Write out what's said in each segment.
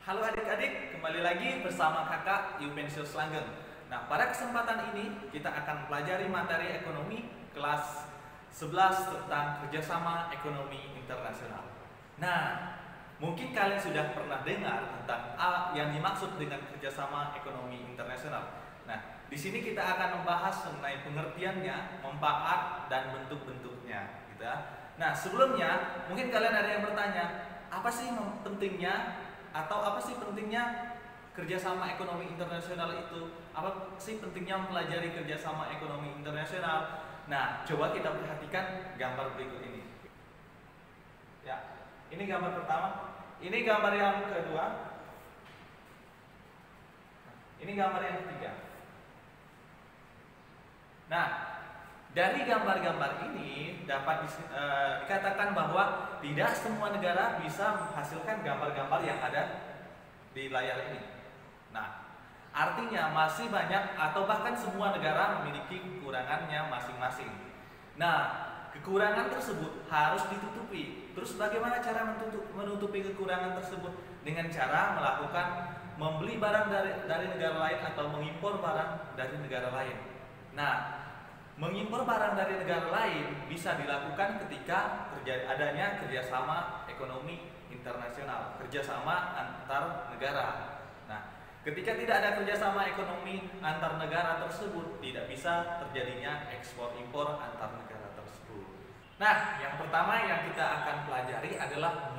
Halo adik-adik, kembali lagi bersama kakak Yupensius Langgeng. Nah, pada kesempatan ini kita akan pelajari materi ekonomi kelas 11 tentang kerjasama ekonomi internasional. Nah, mungkin kalian sudah pernah dengar tentang yang dimaksud dengan kerjasama ekonomi internasional. Nah, di sini kita akan membahas mengenai pengertiannya, manfaat dan bentuk-bentuknya, gitu ya. Nah, sebelumnya mungkin kalian ada yang bertanya, apa sih pentingnya atau apa sih pentingnya kerjasama ekonomi internasional itu? Apa sih pentingnya mempelajari kerjasama ekonomi internasional? Nah, coba kita perhatikan gambar berikut ini. Ya, ini gambar pertama. Ini gambar yang kedua. Ini gambar yang ketiga. Nah, dari gambar-gambar ini dapat dikatakan bahwa tidak semua negara bisa menghasilkan gambar-gambar yang ada di layar ini. Nah, artinya masih banyak atau bahkan semua negara memiliki kekurangannya masing-masing. Nah, kekurangan tersebut harus ditutupi. Terus bagaimana cara menutupi kekurangan tersebut? Dengan cara melakukan membeli barang dari negara lain atau mengimpor barang dari negara lain. Nah, mengimpor barang dari negara lain bisa dilakukan ketika adanya kerjasama ekonomi internasional, kerjasama antar negara. Nah, ketika tidak ada kerjasama ekonomi antar negara tersebut, tidak bisa terjadinya ekspor-impor antar negara tersebut. Nah, yang pertama yang kita akan pelajari adalah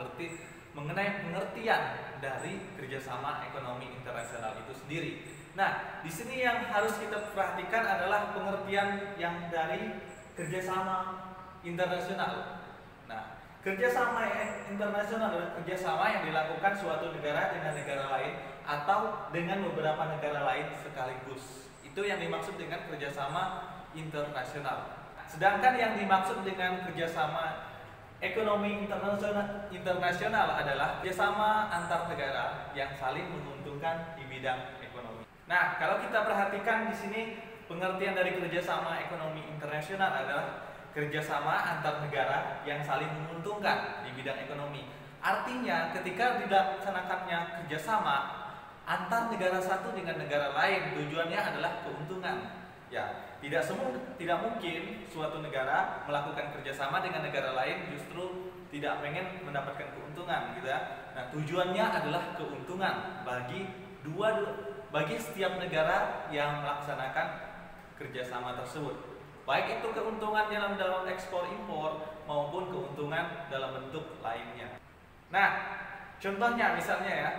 mengenai pengertian dari kerjasama ekonomi internasional itu sendiri. Nah, di sini yang harus kita perhatikan adalah pengertian yang dari kerjasama internasional. Nah, kerjasama internasional adalah kerjasama yang dilakukan suatu negara dengan negara lain atau dengan beberapa negara lain sekaligus. Itu yang dimaksud dengan kerjasama internasional. Sedangkan yang dimaksud dengan kerjasama ekonomi internasional adalah kerjasama antar negara yang saling menguntungkan di bidang ekonomi. Nah, kalau kita perhatikan di sini pengertian dari kerjasama ekonomi internasional adalah kerjasama antar negara yang saling menguntungkan di bidang ekonomi. Artinya, ketika dilaksanakannya kerjasama antar negara satu dengan negara lain, tujuannya adalah keuntungan. Ya, tidak mungkin suatu negara melakukan kerjasama dengan negara lain justru tidak pengen mendapatkan keuntungan, gitu ya. Nah, tujuannya adalah keuntungan bagi setiap negara yang melaksanakan kerjasama tersebut, baik itu keuntungan dalam ekspor impor maupun keuntungan dalam bentuk lainnya. Nah, contohnya misalnya ya,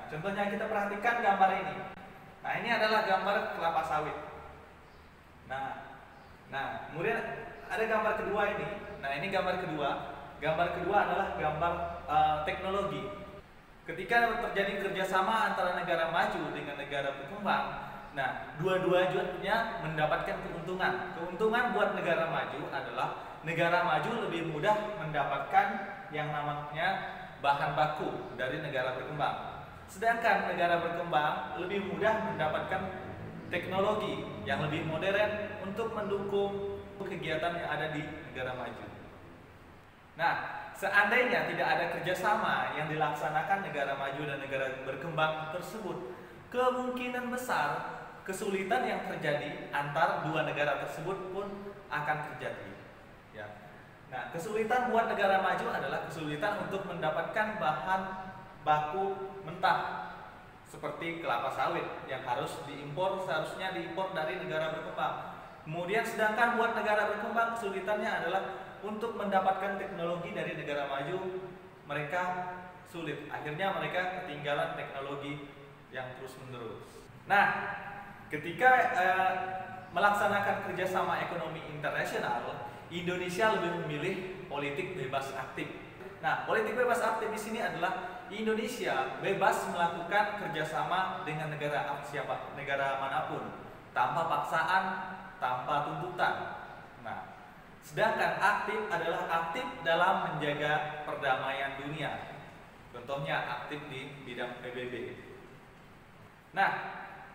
contohnya kita perhatikan gambar ini. Nah, ini adalah gambar kelapa sawit. Nah, kemudian ada gambar kedua ini. Nah, ini gambar kedua. Gambar kedua adalah gambar teknologi. Ketika terjadi kerjasama antara negara maju dengan negara berkembang, nah, dua-duanya mendapatkan keuntungan. Keuntungan buat negara maju adalah negara maju lebih mudah mendapatkan yang namanya bahan baku dari negara berkembang. Sedangkan negara berkembang lebih mudah mendapatkan teknologi yang lebih modern untuk mendukung kegiatan yang ada di negara maju. Nah, seandainya tidak ada kerjasama yang dilaksanakan negara maju dan negara berkembang tersebut, kemungkinan besar kesulitan yang terjadi antar dua negara tersebut pun akan terjadi. Ya. Nah, kesulitan buat negara maju adalah kesulitan untuk mendapatkan bahan baku mentah seperti kelapa sawit yang seharusnya diimpor dari negara berkembang. Kemudian sedangkan buat negara berkembang kesulitannya adalah untuk mendapatkan teknologi dari negara maju, mereka sulit. Akhirnya mereka ketinggalan teknologi yang terus-menerus. Nah, ketika melaksanakan kerjasama ekonomi internasional, Indonesia lebih memilih politik bebas aktif. Nah, politik bebas aktif di sini adalah Indonesia bebas melakukan kerjasama dengan negara manapun, tanpa paksaan, tanpa tuntutan. Nah, sedangkan aktif adalah aktif dalam menjaga perdamaian dunia. Contohnya aktif di bidang PBB. Nah,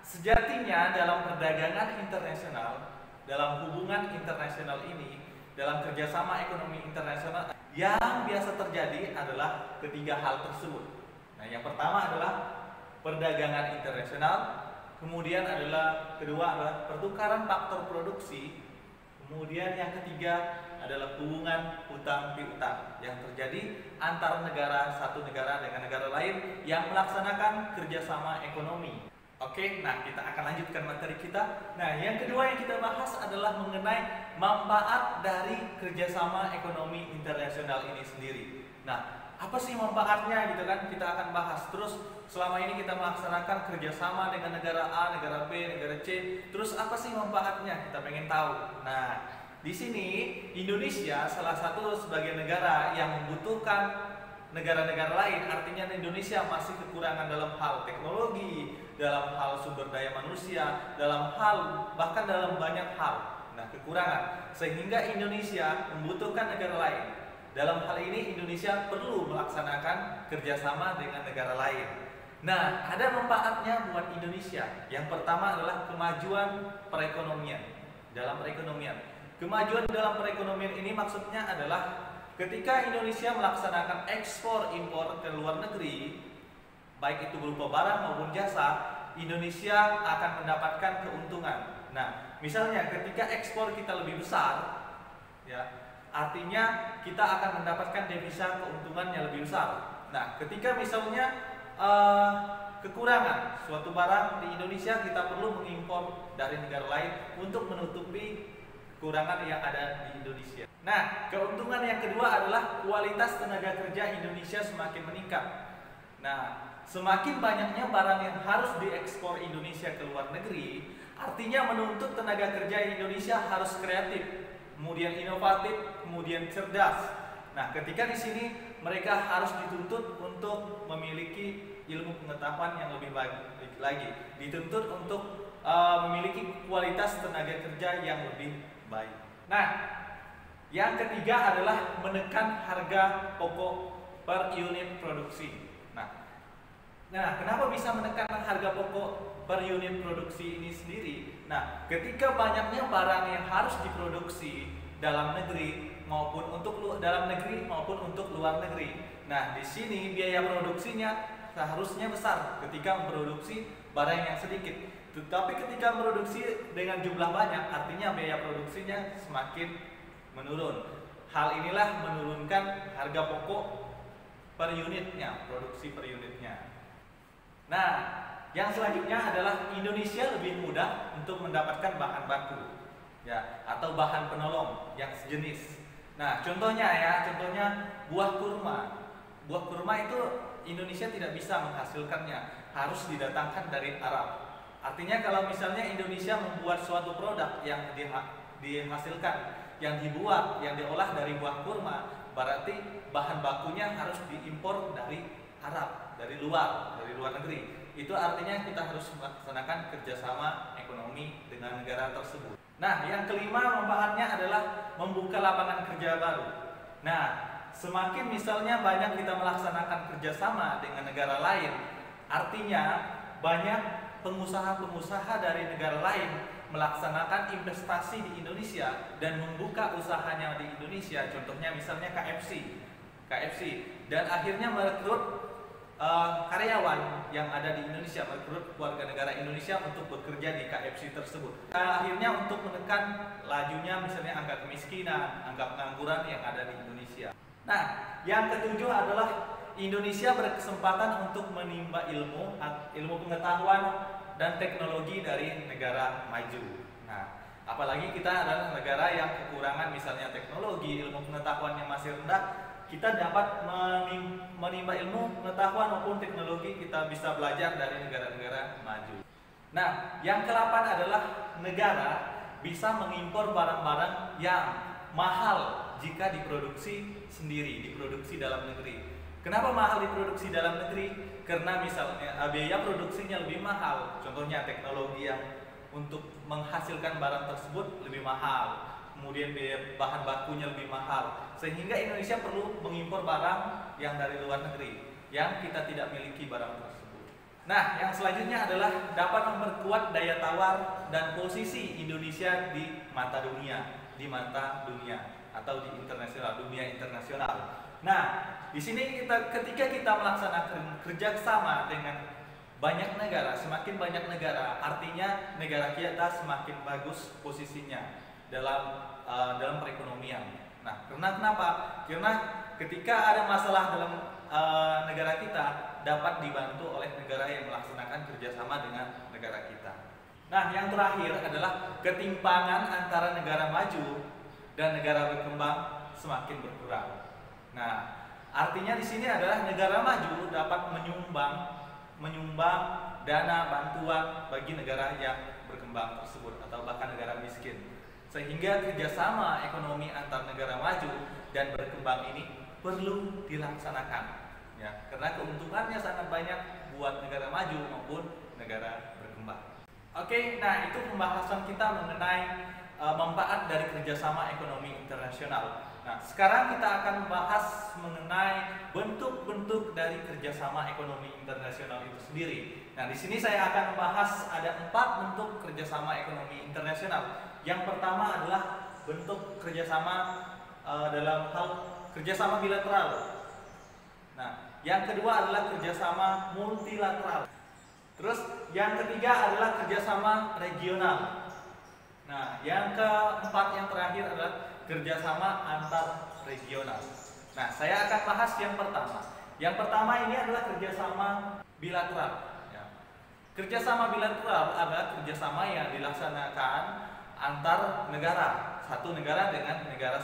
sejatinya dalam perdagangan internasional, dalam hubungan internasional ini, dalam kerjasama ekonomi internasional, yang biasa terjadi adalah ketiga hal tersebut. Nah, yang pertama adalah perdagangan internasional, kemudian kedua adalah pertukaran faktor produksi, kemudian yang ketiga adalah hubungan hutang piutang yang terjadi antara satu negara dengan negara lain yang melaksanakan kerjasama ekonomi. Oke, nah kita akan lanjutkan materi kita. Nah, yang kedua yang kita bahas adalah mengenai manfaat dari kerjasama ekonomi internasional ini sendiri. Nah, apa sih manfaatnya gitu kan? Kita akan bahas. Terus selama ini kita melaksanakan kerjasama dengan negara A, negara B, negara C. Terus apa sih manfaatnya? Kita pengen tahu. Nah, di sini Indonesia salah satu sebagai negara yang membutuhkan negara-negara lain. Artinya Indonesia masih kekurangan dalam hal teknologi, dalam hal sumber daya manusia, bahkan dalam banyak hal. Nah, kekurangan sehingga Indonesia membutuhkan negara lain. Dalam hal ini Indonesia perlu melaksanakan kerjasama dengan negara lain. Nah, ada manfaatnya buat Indonesia. Yang pertama adalah kemajuan perekonomian. Kemajuan dalam perekonomian ini maksudnya adalah ketika Indonesia melaksanakan ekspor impor ke luar negeri, baik itu berupa barang maupun jasa, Indonesia akan mendapatkan keuntungan. Nah, misalnya ketika ekspor kita lebih besar, ya, artinya kita akan mendapatkan devisa keuntungan yang lebih besar. Nah, ketika misalnya kekurangan suatu barang di Indonesia, kita perlu mengimpor dari negara lain untuk menutupi kekurangan yang ada di Indonesia. Nah, keuntungan yang kedua adalah kualitas tenaga kerja Indonesia semakin meningkat. Nah, semakin banyaknya barang yang harus diekspor Indonesia ke luar negeri, artinya menuntut tenaga kerja Indonesia harus kreatif, kemudian inovatif, kemudian cerdas. Nah, ketika di sini mereka harus dituntut untuk memiliki ilmu pengetahuan yang lebih baik lagi, dituntut untuk memiliki kualitas tenaga kerja yang lebih baik. Nah, yang ketiga adalah menekan harga pokok per unit produksi. Nah, kenapa bisa menekan harga pokok per unit produksi ini sendiri? Nah, ketika banyaknya barang yang harus diproduksi dalam negeri maupun untuk luar negeri. Nah, di sini biaya produksinya seharusnya besar ketika memproduksi barang yang sedikit. Tetapi ketika memproduksi dengan jumlah banyak, artinya biaya produksinya semakin menurun. Hal inilah menurunkan harga pokok per unitnya, produksi per unitnya. Nah, yang selanjutnya adalah Indonesia lebih mudah untuk mendapatkan bahan baku, ya, atau bahan penolong yang sejenis. Nah, contohnya buah kurma. Buah kurma itu Indonesia tidak bisa menghasilkannya, harus didatangkan dari Arab. Artinya kalau misalnya Indonesia membuat suatu produk yang dihasilkan, yang dibuat, yang diolah dari buah kurma, berarti bahan bakunya harus diimpor dari Arab, dari luar negeri. Itu artinya kita harus melaksanakan kerjasama ekonomi dengan negara tersebut. Nah, yang kelima manfaatnya adalah membuka lapangan kerja baru. Nah, semakin misalnya banyak kita melaksanakan kerjasama dengan negara lain, artinya banyak pengusaha-pengusaha dari negara lain melaksanakan investasi di Indonesia dan membuka usahanya di Indonesia. Contohnya misalnya KFC, dan akhirnya merekrut karyawan yang ada di Indonesia, merekrut warga negara Indonesia untuk bekerja di KFC tersebut. Akhirnya untuk menekan lajunya misalnya angka kemiskinan, angka pengangguran yang ada di Indonesia. Nah, yang ketujuh adalah Indonesia berkesempatan untuk menimba ilmu pengetahuan dan teknologi dari negara maju. Nah, apalagi kita adalah negara yang kekurangan misalnya teknologi, ilmu pengetahuan yang masih rendah, kita dapat menimba ilmu pengetahuan maupun teknologi, kita bisa belajar dari negara-negara maju. Nah, yang ke-8 adalah negara bisa mengimpor barang-barang yang mahal jika diproduksi sendiri, diproduksi dalam negeri. Kenapa mahal diproduksi dalam negeri? Karena misalnya biaya produksinya lebih mahal. Contohnya teknologi yang untuk menghasilkan barang tersebut lebih mahal. Kemudian biaya bahan bakunya lebih mahal. Sehingga Indonesia perlu mengimpor barang yang dari luar negeri yang kita tidak miliki barang tersebut. Nah, yang selanjutnya adalah dapat memperkuat daya tawar dan posisi Indonesia di mata dunia atau di dunia internasional. Nah, di sini ketika kita melaksanakan kerjasama dengan semakin banyak negara, artinya negara kita semakin bagus posisinya dalam perekonomian. Nah, kenapa? Karena ketika ada masalah dalam negara kita, dapat dibantu oleh negara yang melaksanakan kerjasama dengan negara kita. Nah, yang terakhir adalah ketimpangan antara negara maju dan negara berkembang semakin berkurang. Nah, artinya di sini adalah negara maju dapat menyumbang dana bantuan bagi negara yang berkembang tersebut atau bahkan negara miskin. Sehingga kerjasama ekonomi antar negara maju dan berkembang ini perlu dilaksanakan, ya, karena keuntungannya sangat banyak buat negara maju maupun negara berkembang. Oke, nah itu pembahasan kita mengenai manfaat dari kerjasama ekonomi internasional. Nah, sekarang kita akan membahas mengenai bentuk-bentuk dari kerjasama ekonomi internasional itu sendiri. Nah, di sini saya akan membahas ada 4 bentuk kerjasama ekonomi internasional. Yang pertama adalah bentuk kerjasama dalam hal kerjasama bilateral. Nah, yang kedua adalah kerjasama multilateral. Terus yang ketiga adalah kerjasama regional. Nah, yang keempat yang terakhir adalah kerjasama antar regional. Nah, saya akan bahas yang pertama. Yang pertama ini adalah kerjasama bilateral. Ya. Kerjasama bilateral adalah kerjasama yang dilaksanakan antar negara, satu negara dengan negara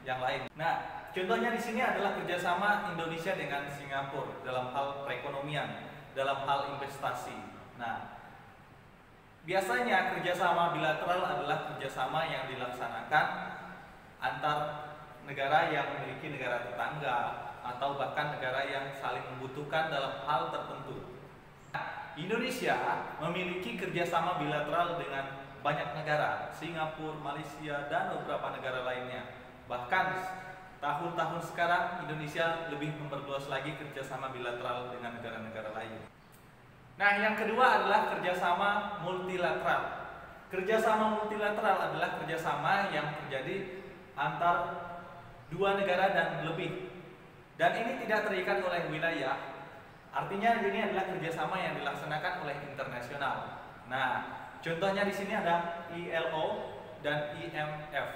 yang lain. Nah, contohnya di sini adalah kerjasama Indonesia dengan Singapura dalam hal perekonomian, dalam hal investasi. Nah, biasanya kerjasama bilateral adalah kerjasama yang dilaksanakan antar negara yang memiliki negara tetangga atau bahkan negara yang saling membutuhkan dalam hal tertentu. Nah, Indonesia memiliki kerjasama bilateral dengan banyak negara, Singapura, Malaysia, dan beberapa negara lainnya. Bahkan tahun-tahun sekarang Indonesia lebih memperluas lagi kerjasama bilateral dengan negara-negara lain. Nah, yang kedua adalah kerjasama multilateral. Kerjasama multilateral adalah kerjasama yang terjadi antar 2 negara dan lebih. Dan ini tidak terikat oleh wilayah. Artinya ini adalah kerjasama yang dilaksanakan oleh internasional. Nah, contohnya di sini ada ILO dan IMF.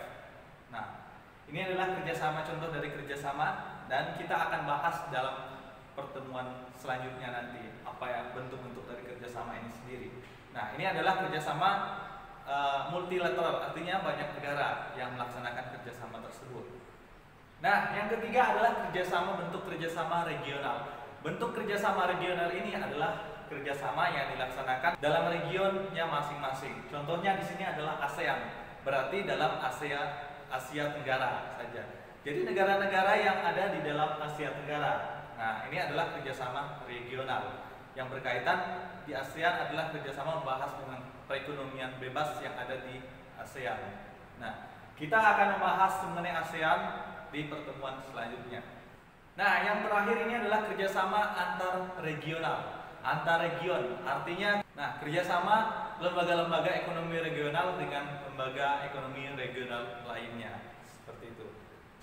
Nah, ini adalah kerjasama, contoh dari kerjasama, dan kita akan bahas dalam pertemuan selanjutnya nanti apa ya bentuk-bentuk dari kerjasama ini sendiri. Nah, ini adalah kerjasama multilateral, artinya banyak negara yang melaksanakan kerjasama tersebut. Nah, yang ketiga adalah bentuk kerjasama regional. Bentuk kerjasama regional ini adalah kerjasama yang dilaksanakan dalam regionnya masing-masing. Contohnya di sini adalah ASEAN, berarti dalam Asia Tenggara saja. Jadi negara-negara yang ada di dalam Asia Tenggara. Nah, ini adalah kerjasama regional. Yang berkaitan di ASEAN adalah kerjasama membahas dengan perekonomian bebas yang ada di ASEAN. Nah, kita akan membahas mengenai ASEAN di pertemuan selanjutnya. Nah, yang terakhir ini adalah kerjasama antar regional, antar region. Artinya, kerjasama lembaga-lembaga ekonomi regional dengan lembaga ekonomi regional lainnya, seperti itu.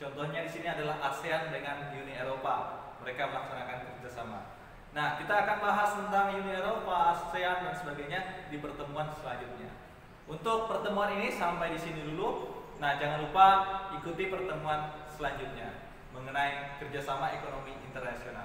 Contohnya di sini adalah ASEAN dengan Uni Eropa, mereka melaksanakan kerjasama. Nah, kita akan bahas tentang Uni Eropa, ASEAN dan sebagainya di pertemuan selanjutnya. Untuk pertemuan ini sampai di sini dulu. Nah, jangan lupa ikuti pertemuan selanjutnya mengenai kerjasama ekonomi internasional.